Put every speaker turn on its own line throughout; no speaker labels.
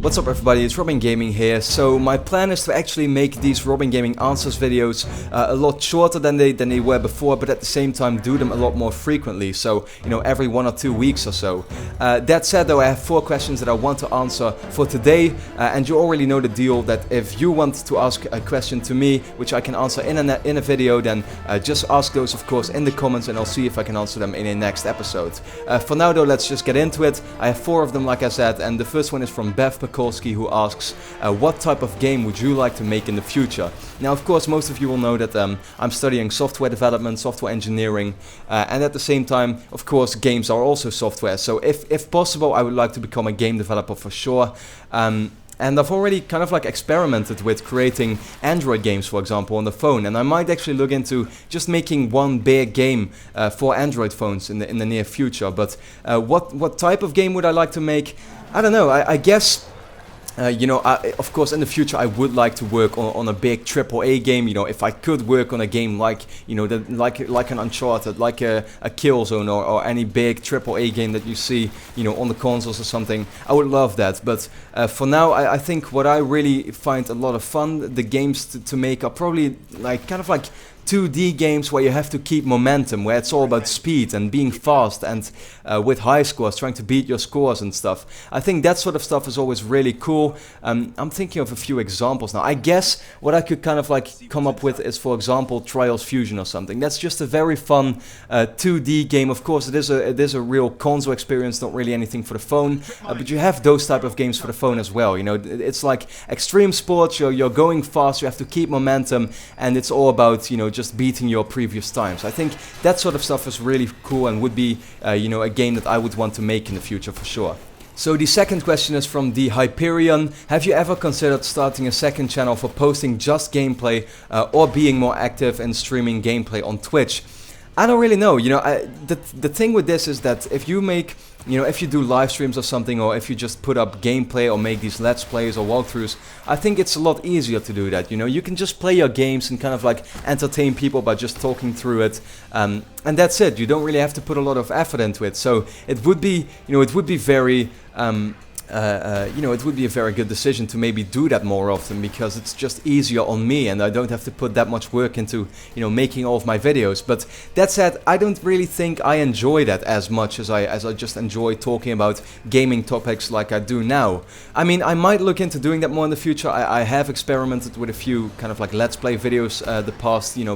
What's up everybody, it's RobinGaming here. So my plan is to actually make these RobinGaming answers videos a lot shorter than they were before, but at the same time do them a lot more frequently, so every 1 or 2 weeks or so. That said though, I have 4 questions that I want to answer for today, and you already know the deal that if you want to ask a question to me, which I can answer in a video, then just ask those of course in the comments and I'll see if I can answer them in a next episode. For now though, let's just get into it. I have 4 of them like I said, and the first one is from Bev Pekolsky, who asks, what type of game would you like to make in the future? Now of course most of you will know that I'm studying software development, software engineering, and at the same time of course games are also software, so if possible I would like to become a game developer for sure. And I've already kind of like experimented with creating Android games, for example, on the phone, and I might actually look into just making one big game for Android phones in the near future. But what type of game would I like to make? I don't know. I guess. Of course, in the future, I would like to work on a big AAA game. If I could work on a game like, like an Uncharted, like a Killzone, or any big AAA game that you see, on the consoles or something, I would love that. But for now, I think what I really find a lot of fun, the games to make are probably kind of like 2D games where you have to keep momentum, where it's all about speed and being fast and with high scores, trying to beat your scores and stuff. I think that sort of stuff is always really cool. I'm thinking of a few examples now. I guess what I could kind of like come up with is, for example, Trials Fusion or something. That's just a very fun 2D game. Of course, it is a real console experience, not really anything for the phone, but you have those type of games for the phone as well. It's like extreme sports. You're going fast. You have to keep momentum, and it's all about just beating your previous times. I think that sort of stuff is really cool and would be a game that I would want to make in the future for sure. So the second question is from the Hyperion. Have you ever considered starting a second channel for posting just gameplay or being more active in streaming gameplay on Twitch? I don't really know. The thing with this is that if you make, if you do live streams or something, or if you just put up gameplay or make these let's plays or walkthroughs, I think it's a lot easier to do that. You can just play your games and kind of like entertain people by just talking through it, and that's it. You don't really have to put a lot of effort into it. So it would be, it would be very. It would be a very good decision to maybe do that more often, because it's just easier on me and I don't have to put that much work into, making all of my videos. But that said, I don't really think I enjoy that as much as I just enjoy talking about gaming topics like I do now. I mean, I might look into doing that more in the future. I have experimented with a few kind of like let's play videos the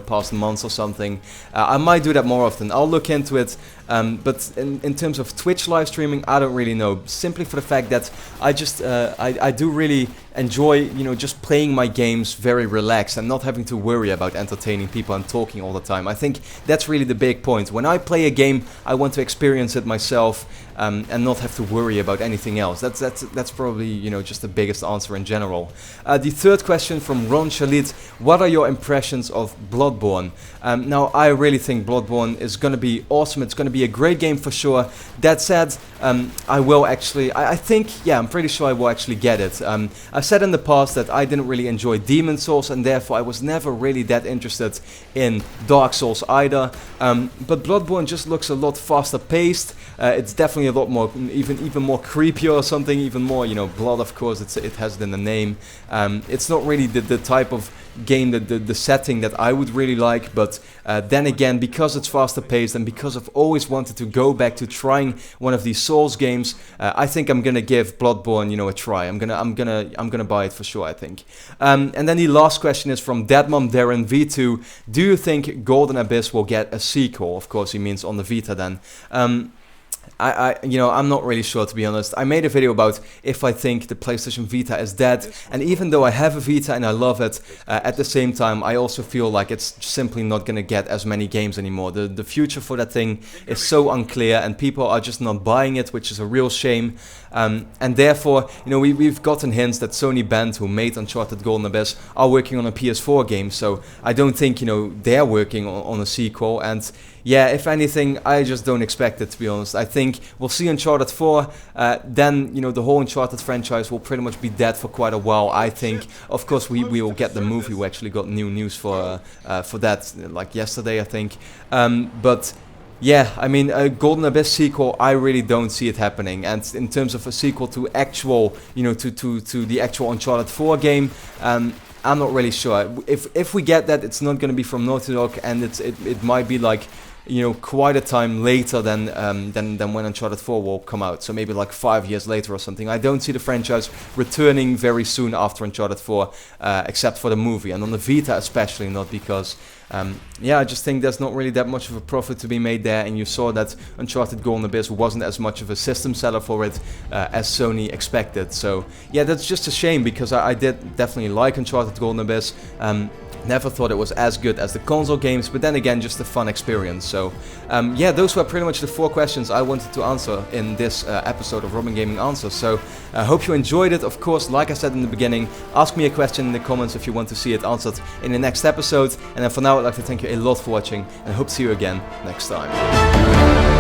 past months or something. I might do that more often. I'll look into it. But in terms of Twitch live streaming, I don't really know. Simply for the fact that I just I do really enjoy just playing my games very relaxed and not having to worry about entertaining people and talking all the time. I think that's really the big point. When I play a game, I want to experience it myself and not have to worry about anything else. That's probably just the biggest answer in general. The third question from Ron Shalit: what are your impressions of Bloodborne? Now I really think Bloodborne is gonna be awesome. It's gonna be a great game for sure. That said, I will actually, I think, yeah, I'm pretty sure I will actually get it. I've said in the past that I didn't really enjoy Demon Souls, and therefore I was never really that interested in Dark Souls either. But Bloodborne just looks a lot faster paced. It's definitely a lot more, even more creepier or something, even more, blood, of course, it has it in the name. It's not really the type of game, the setting that I would really like, but then again, because it's faster paced and because I've always wanted to go back to trying one of these Souls games, I think I'm gonna give Bloodborne, a try. I'm gonna buy it for sure, I think. And then the last question is from Deadmom Darren V2. Do you think Golden Abyss will get a sequel? Of course, he means on the Vita then. I'm not really sure, to be honest. I made a video about if I think the PlayStation Vita is dead, and even though I have a Vita and I love it, at the same time I also feel like it's simply not gonna get as many games anymore. The future for that thing is so unclear and people are just not buying it, which is a real shame. And therefore, we've gotten hints that Sony Band, who made Uncharted Golden Abyss, are working on a PS4 game, so I don't think, they're working on a sequel. And yeah, if anything, I just don't expect it, to be honest. I think we'll see Uncharted 4, then, the whole Uncharted franchise will pretty much be dead for quite a while, I think. Of course, we will get the movie. We actually got new news for that, like yesterday, I think. But Yeah, I mean, a Golden Abyss sequel, I really don't see it happening. And in terms of a sequel to actual, to the actual Uncharted 4 game, I'm not really sure. If we get that, it's not going to be from Naughty Dog, and it might be like, quite a time later than when Uncharted 4 will come out. So maybe like 5 years later or something. I don't see the franchise returning very soon after Uncharted 4, except for the movie, and on the Vita especially not, because I just think there's not really that much of a profit to be made there, and you saw that Uncharted Golden Abyss wasn't as much of a system seller for it as Sony expected. So yeah, that's just a shame, because I did definitely like Uncharted Golden Abyss. Never thought it was as good as the console games, but then again, just a fun experience. So those were pretty much the 4 questions I wanted to answer in this episode of RobinGaming Answers. So I hope you enjoyed it. Of course, like I said in the beginning, ask me a question in the comments if you want to see it answered in the next episode. And then for now, I'd like to thank you a lot for watching, and hope to see you again next time.